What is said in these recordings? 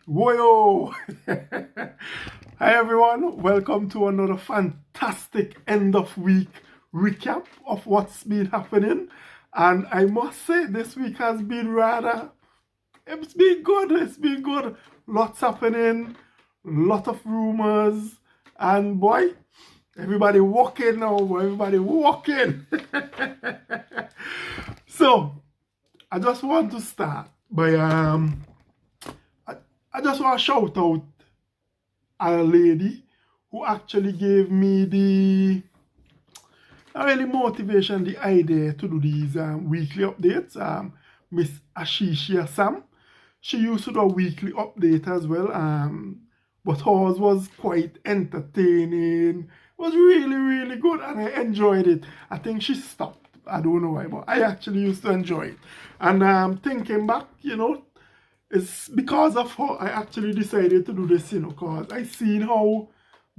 Whoa! Hi everyone, welcome to another fantastic end of week recap of what's been happening. And I must say, this week has been it's been good, Lots happening, lot of rumors, and boy, everybody walking now, everybody walking. So, I just want to start by I just want to shout out a lady who actually gave me the really motivation, the idea to do these weekly updates. Miss Ashishia Sam. She used to do a weekly update as well. But hers was quite entertaining. It was really good and I enjoyed it. I think she stopped. I don't know why, but I actually used to enjoy it. And thinking back, it's because of her I actually decided to do this, because I seen how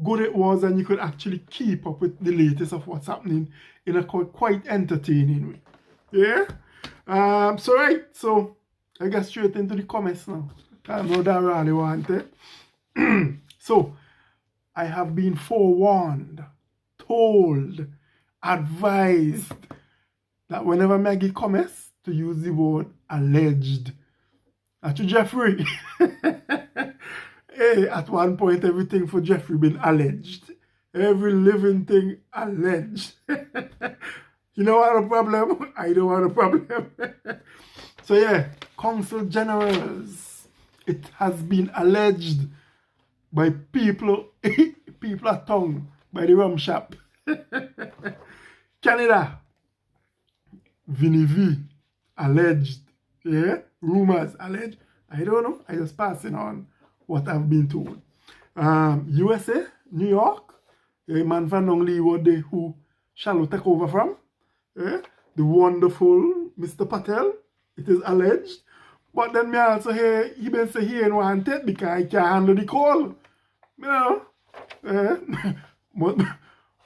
good it was and you could actually keep up with the latest of what's happening in a quite entertaining way. Yeah? So I get straight into the comments now. I know that I really want it. So, I have been forewarned, told, advised that whenever Maggie comments to use the word alleged. To Jeffrey. Hey, at one point everything for Jeffrey been alleged. Every living thing alleged. You know what a problem? I don't want a problem. So yeah, Council Generals. It has been alleged by people at tongue, by the rum shop. Canada. Vinny V. Alleged. Yeah, rumors, alleged. I don't know. I just passing on what I've been told. USA, New York, a man from Leeward who shall take over from. Yeah, the wonderful Mr. Patel. It is alleged. But then me also hear he been say he ain't want it because he can't handle the call. You know.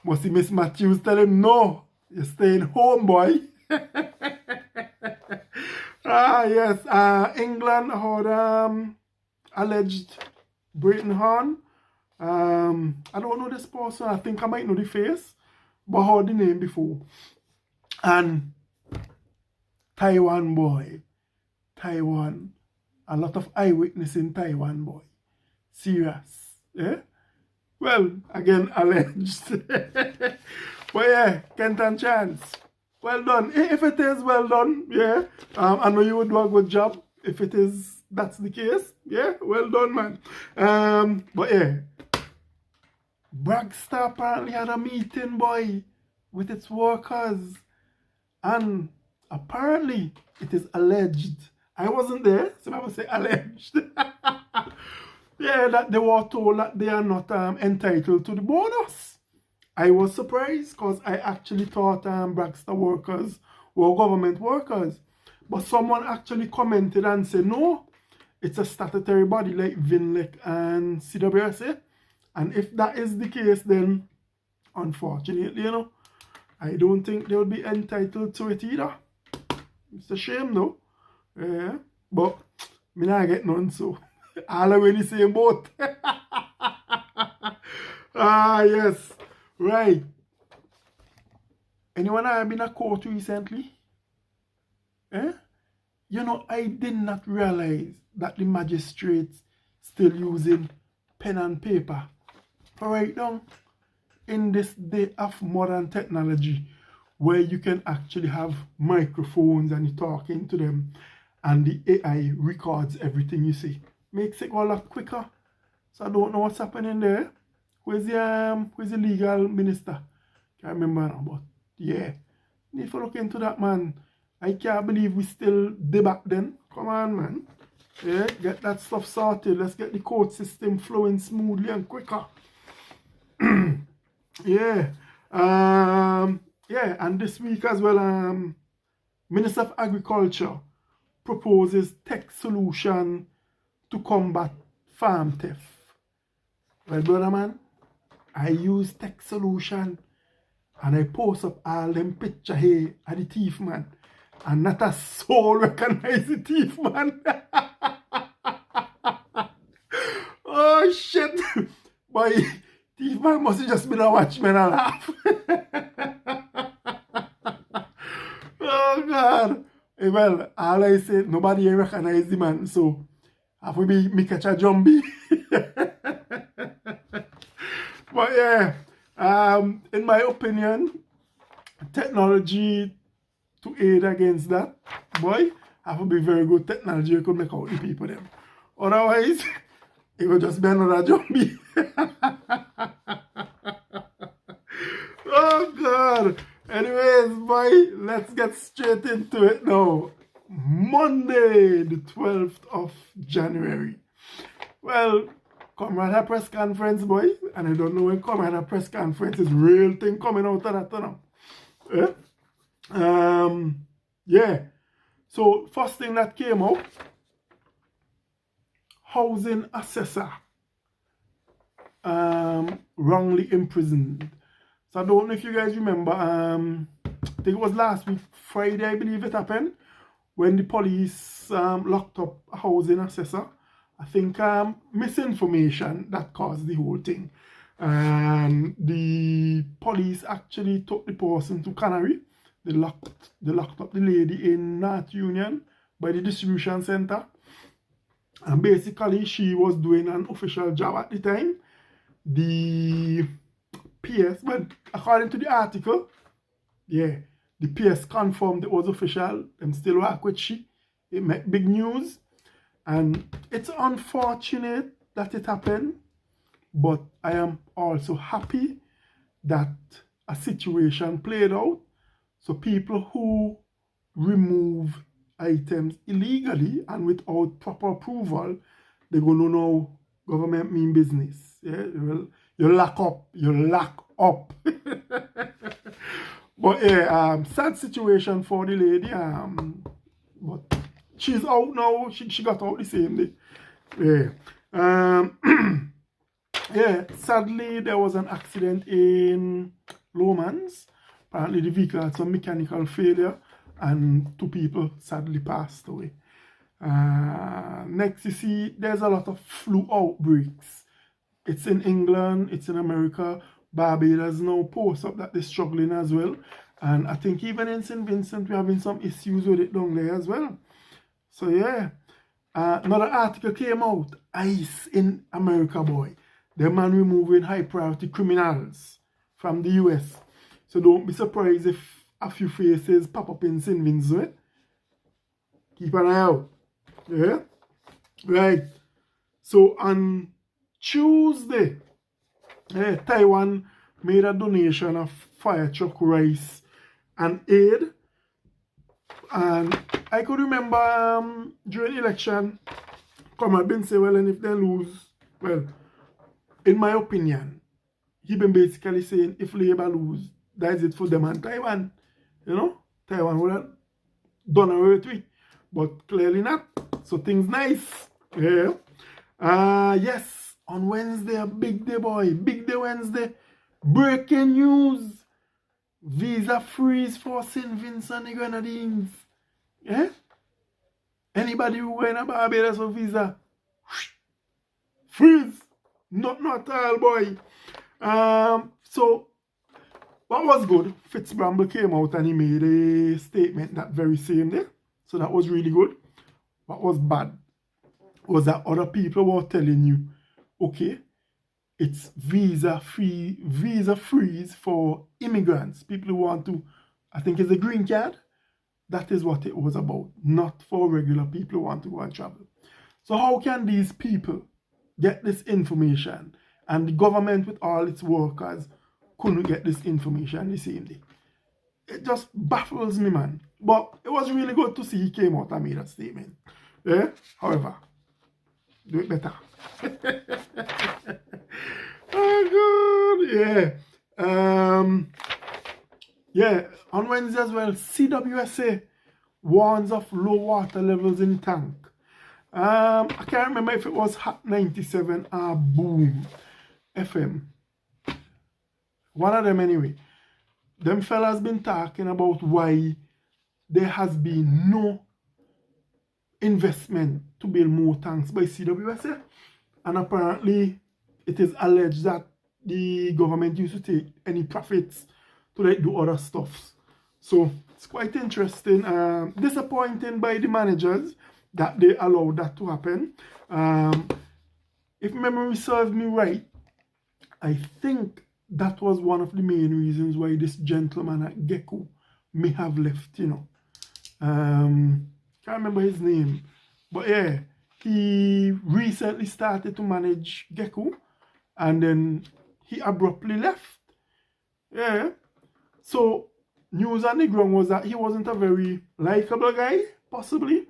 Must Miss Matthews tell him no, you're staying home, boy. Yes, England had alleged Britain Horn. I don't know this person, I think I might know the face, but I heard the name before. And Taiwan boy. Taiwan. A lot of eyewitness in Taiwan boy. Serious. Yeah? Well, again, alleged. But yeah, Kenton Chance. Well done. If it is, well done. Yeah. I know you would do a good job. If it is, that's the case. Yeah. Well done, man. But yeah. Bragstar apparently had a meeting, boy, with its workers. And apparently, it is alleged. I wasn't there, so I would say alleged. Yeah, that they were told that they are not entitled to the bonus. I was surprised because I actually thought Bragstar workers were government workers. But someone actually commented and said, no, it's a statutory body like VINLEC and CWSA. And if that is the case, then unfortunately, I don't think they would be entitled to it either. It's a shame, though. Yeah, but me not get none, so all are in the same boat. Yes. Right. Anyone have been a court recently? Eh? I did not realize that the magistrates still using pen and paper to write down in this day of modern technology where you can actually have microphones and you're talking to them and the AI records everything you say. Makes it go a lot quicker. So I don't know what's happening there. Where's the legal minister? Can't remember now, but yeah. Need to look into that, man. I can't believe we still did back then. Come on, man. Yeah, get that stuff sorted. Let's get the court system flowing smoothly and quicker. Yeah. Yeah, and this week as well, Minister of Agriculture proposes tech solution to combat farm theft. Well, brother man, I use tech solution and I post up all them picture here of the thief, man. And not a soul recognize the thief, man. Boy, thief man must have just been a watchman and laugh. Oh God. Well, all I say, nobody recognize the man, so have to be me catch a zombie. But yeah, in my opinion, technology to aid against that, boy, have to be very good technology you could make out the people them. Otherwise, it will just be another zombie. Oh God. Anyways, boy, let's get straight into it now. Monday, the 12th of January. Well, Comrade a press conference, boy, and I don't know when Comrade a press conference is real thing coming out of that now. Yeah. So first thing that came out, housing assessor wrongly imprisoned. So I don't know if you guys remember, I think it was last week, Friday, I believe it happened, when the police locked up a housing assessor. I think misinformation that caused the whole thing. And the police actually took the person to Canary. They locked up the lady in North Union by the distribution center. And basically, she was doing an official job at the time. The PS, well, according to the article, yeah, the PS confirmed it was official. Them still work with she. It made big news. And it's unfortunate that it happened, but I am also happy that a situation played out. So people who remove items illegally and without proper approval, they're going to know government mean business. Yeah, you lock up. But yeah, sad situation for the lady. But she's out now. She got out the same day. Yeah. Yeah, sadly there was an accident in Lomans. Apparently the vehicle had some mechanical failure and 2 people sadly passed away. Next, you see, there's a lot of flu outbreaks. It's in England, it's in America. Barbados now posts up that they're struggling as well. And I think even in St. Vincent, we're having some issues with it down there as well. So yeah, another article came out. ICE in America, boy. The man removing high priority criminals from the US. So don't be surprised if a few faces pop up in St. Vincent. Keep an eye out. Yeah? Right. So on Tuesday, Taiwan made a donation of fire truck, rice, and aid. And I could remember during election, Comrade been say, well, and if they lose, well, in my opinion, he been basically saying if Labour lose, that's it for them and Taiwan. You know, Taiwan would have done away with it, but clearly not. So things nice. Yeah. Yes, on Wednesday, a big day, boy. Big day Wednesday. Breaking news. Visa freeze for St. Vincent and the Grenadines. Yeah? Anybody who going to Barbados for visa, freeze. Not all, boy. So, what was good, Fitzbramble came out and he made a statement that very same day. So that was really good. What was bad was that other people were telling you, okay, it's visa freeze for immigrants, people who want to, I think it's a green card. That is what it was about, not for regular people who want to go and travel. So how can these people get this information and the government with all its workers couldn't get this information the same day? It just baffles me, man. But it was really good to see he came out and made a statement. Yeah? However, do it better. Oh, God. Yeah. Yeah. On Wednesday as well, CWSA warns of low water levels in tank. I can't remember if it was Hot 97 or Boom FM. One of them anyway. Them fellas been talking about why there has been no investment to build more tanks by CWSA. And apparently it is alleged that the government used to take any profits to like do other stuffs. So it's quite interesting. Disappointing by the managers that they allowed that to happen. If memory serves me right, I think that was one of the main reasons why this gentleman at Gecko may have left, you know. Can't remember his name. But yeah, he recently started to manage Gecko and then he abruptly left. Yeah. So news on the ground was that he wasn't a very likable guy, possibly.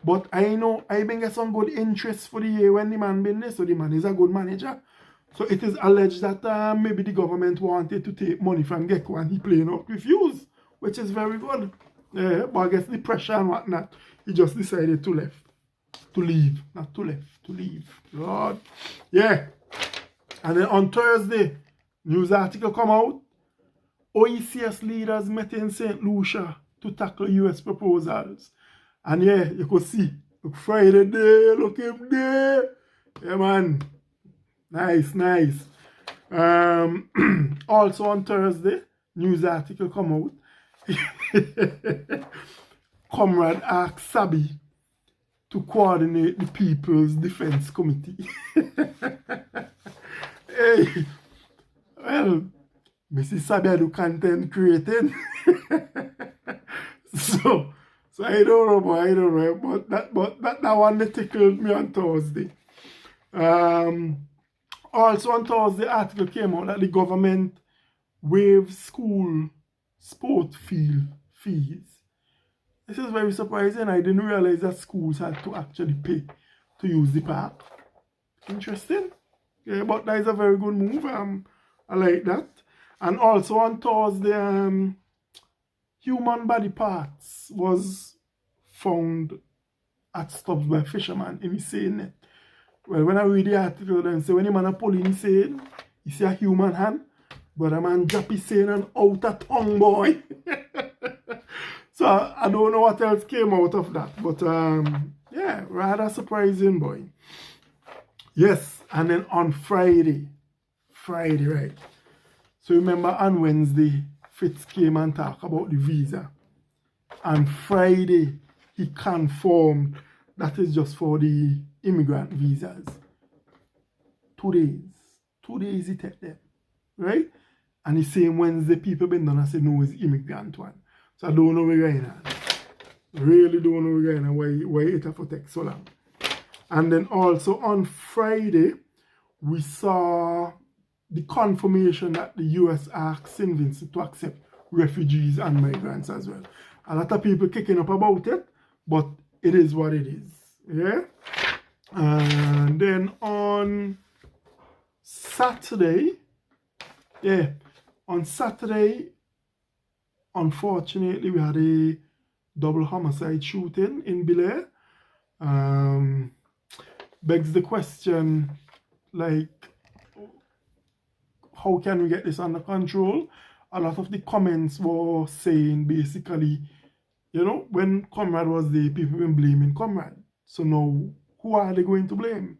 But I know I been get some good interest for the year when the man been there, so the man is a good manager. So it is alleged that maybe the government wanted to take money from Gecko and he plain out refused, which is very good. Yeah, but I guess the pressure and whatnot, he just decided to leave, not to left, to leave. God. Yeah. And then on Thursday, news article come out. OECS leaders met in St. Lucia to tackle US proposals. And yeah, you could see, look Friday there, look him there. Yeah, man. Nice, nice. Also on Thursday, news article come out. Comrade asked Sabi to coordinate the People's Defense Committee. Hey, well, Mrs. Sabi do content creating. So I don't know, boy, I don't know. But that one that tickled me on Thursday. Also on Thursday, the article came out that the government waived school sport field fees. This is very surprising. I didn't realize that schools had to actually pay to use the park. Interesting. Yeah, but that is a very good move. I like that. And also on Thursday, human body parts was found at stops by fishermen in the seine net. Well, when I read the article, then say when the man a pull in the seine, he see a human hand, but a man drop his seine and out a tongue, boy. So I don't know what else came out of that, but yeah, rather surprising, boy. Yes, and then on Friday, right? So remember on Wednesday, Fitz came and talked about the visa. And Friday, he confirmed that is just for the immigrant visas. 2 days. 2 days he take them, right? And the same Wednesday, people been done and said, no, it's immigrant one. So I don't know where going on. Really don't know where going on, why it have to take so long. And then also on Friday, we saw the confirmation that the US asked St. Vincent to accept refugees and migrants as well. A lot of people kicking up about it, but it is what it is. Yeah? And then on Saturday, unfortunately, we had a double homicide shooting in Bel Air. Begs the question, like, how can we get this under control? A lot of the comments were saying basically, you know, when Comrade was there, people been blaming Comrade. So now, who are they going to blame?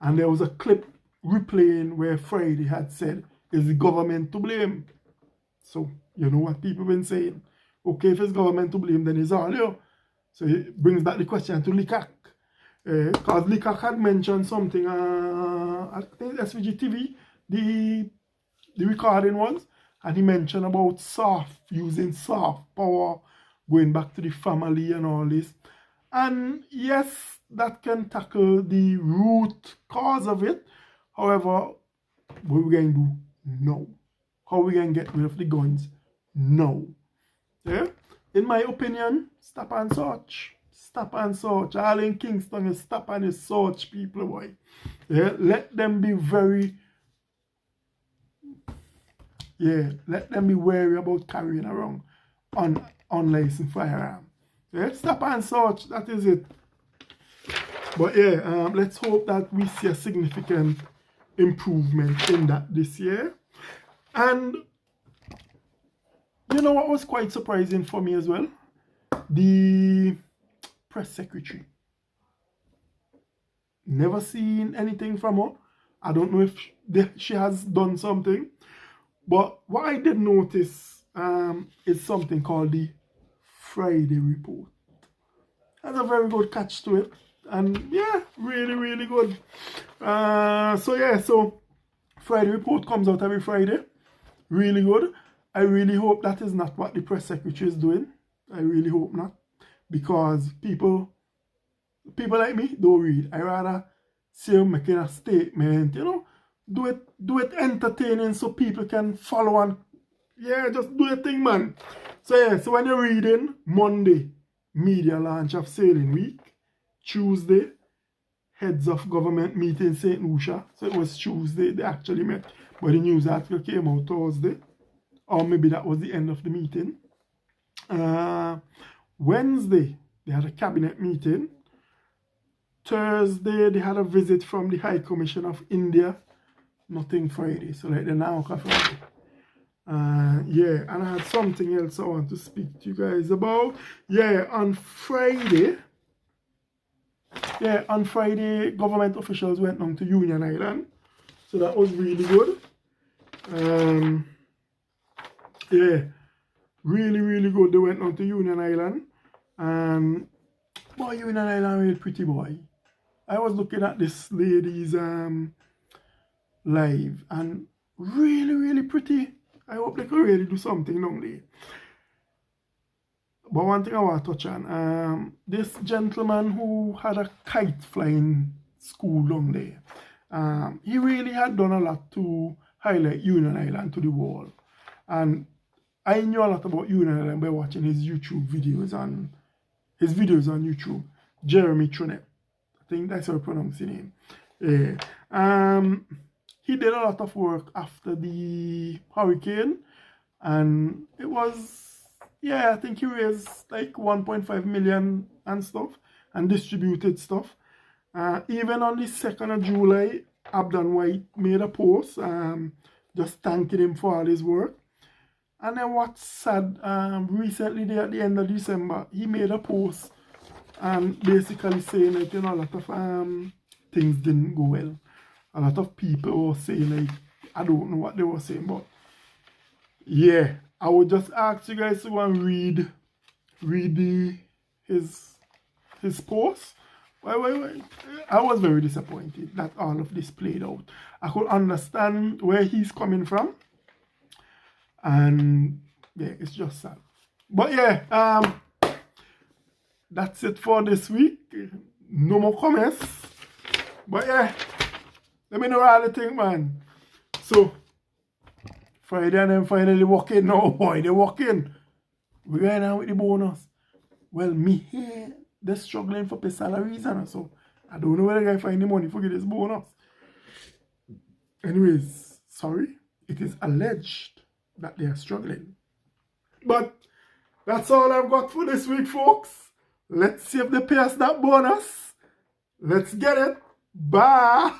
And there was a clip replaying where Friday had said, is the government to blame? So, you know what people been saying. Okay, if it's government to blame, then it's all you. So it brings back the question to Likak. Because Likak had mentioned something, I think SVG TV, the recording ones, and he mentioned about using soft power, going back to the family and all this. And yes, that can tackle the root cause of it. However, what are we going to do? No. How are we going to get rid of the guns? No. Yeah? In my opinion, stop and search. Stop and search. All in Kingston is stop and search, people, boy. Yeah? Let them be let them be wary about carrying around unlicensed firearm. Yeah? Stop and search. That is it. But yeah, let's hope that we see a significant improvement in that this year. And you know what was quite surprising for me as well? The press secretary. Never seen anything from her. I don't know if she has done something. But what I did notice is something called the Friday report. Has a very good catch to it. And yeah, really, really good. So Friday report comes out every Friday. Really good. I really hope that is not what the press secretary is doing. I really hope not. Because people like me don't read. I rather see them making a statement, do it entertaining so people can follow and just do your thing, man. So when you're reading, Monday, media launch of sailing week. Tuesday, heads of government meeting in St. Lucia. So it was Tuesday they actually met. But the news article came out Thursday. Or maybe that was the end of the meeting. Wednesday, they had a cabinet meeting. Thursday, they had a visit from the High Commission of India. Nothing Friday. So like the now Friday. And I had something else I want to speak to you guys about. On Friday, government officials went down to Union Island. So that was really good. Really, really good. They went down to Union Island. Boy, Union Island really pretty, boy. I was looking at this lady's live and really, really pretty. I hope they could really do something down there. But one thing I want to touch on, this gentleman who had a kite flying school down there, he really had done a lot to highlight Union Island to the world. And I knew a lot about Union Island by watching his YouTube videos on YouTube. Jeremy Trunet. I think that's how I pronounce his name. He did a lot of work after the hurricane, and it was, I think he raised like 1.5 million and stuff, and distributed stuff. Even on the 2nd of July, Abdon White made a post just thanking him for all his work. And then what's sad, recently there at the end of December, he made a post and basically saying like, a lot of things didn't go well. A lot of people were saying like, I don't know what they were saying, but I would just ask you guys to go and read his post. I was very disappointed that all of this played out. I could understand where he's coming from, and it's just sad. But that's it for this week. No more comments. But let me know how you think, man. So Friday and then finally walking. No boy, they walking. We're going on with the bonus. Well, me here, they're struggling for pay salaries and so I don't know where the guy find the money for get this bonus. Anyways, sorry. It is alleged that they are struggling. But that's all I've got for this week, folks. Let's see if they pay us that bonus. Let's get it. Bye.